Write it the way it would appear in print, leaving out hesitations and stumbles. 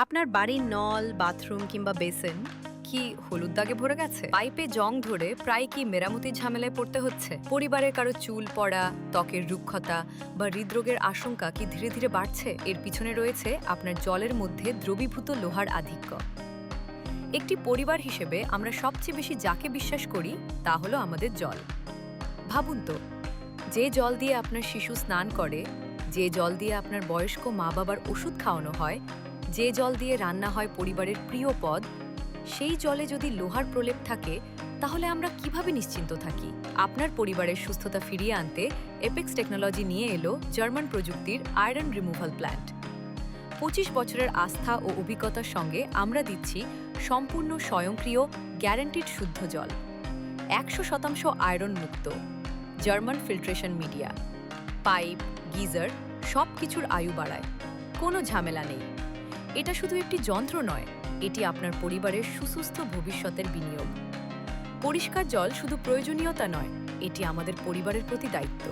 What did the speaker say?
আপনার বাড়ির নল, বাথরুম কিংবা বেসিন কি হলুদ দাগে ভরে গেছে? পাইপে জং ধরে প্রায় কি মেরামতির ঝামেলায় পড়তে হচ্ছে? পরিবারের কারো চুল পড়া, ত্বকের রুক্ষতা বা হৃদরোগের আশঙ্কা কি ধীরে ধীরে বাড়ছে? এর পিছনে রয়েছে আপনার জলের মধ্যে দ্রবীভূত লোহার আধিক্য। একটি পরিবার হিসেবে আমরা সবচেয়ে বেশি যাকে বিশ্বাস করি তা হলো আমাদের জল। ভাবুন তো, যে জল দিয়ে আপনার শিশু স্নান করে, যে জল দিয়ে আপনার বয়স্ক মা বাবার ওষুধ খাওয়ানো হয়, যে জল দিয়ে রান্না হয় পরিবারের প্রিয় পদ, সেই জলে যদি লোহার প্রলেপ থাকে তাহলে আমরা কিভাবে নিশ্চিন্ত থাকি? আপনার পরিবারের সুস্থতা ফিরিয়ে আনতে এপেক্স টেকনোলজি নিয়ে এলো জার্মান প্রযুক্তির আয়রন রিমুভাল প্ল্যান্ট। ২৫ বছরের আস্থা ও অভিজ্ঞতার সঙ্গে আমরা দিচ্ছি সম্পূর্ণ স্বয়ংক্রিয় গ্যারান্টিড শুদ্ধ জল, ১০০% আয়রন মুক্ত, German filtration media, pipe, geyser সব কিছুর আয়ু বাড়ায়, কোনো ঝামেলা নেই। এটা শুধু একটি যন্ত্র নয়, এটি আপনার পরিবারের সুস্থ ভবিষ্যতের বিনিয়োগ। পরিষ্কার জল শুধু প্রয়োজনীয়তা নয়, এটি আমাদের পরিবারের প্রতি দায়িত্ব।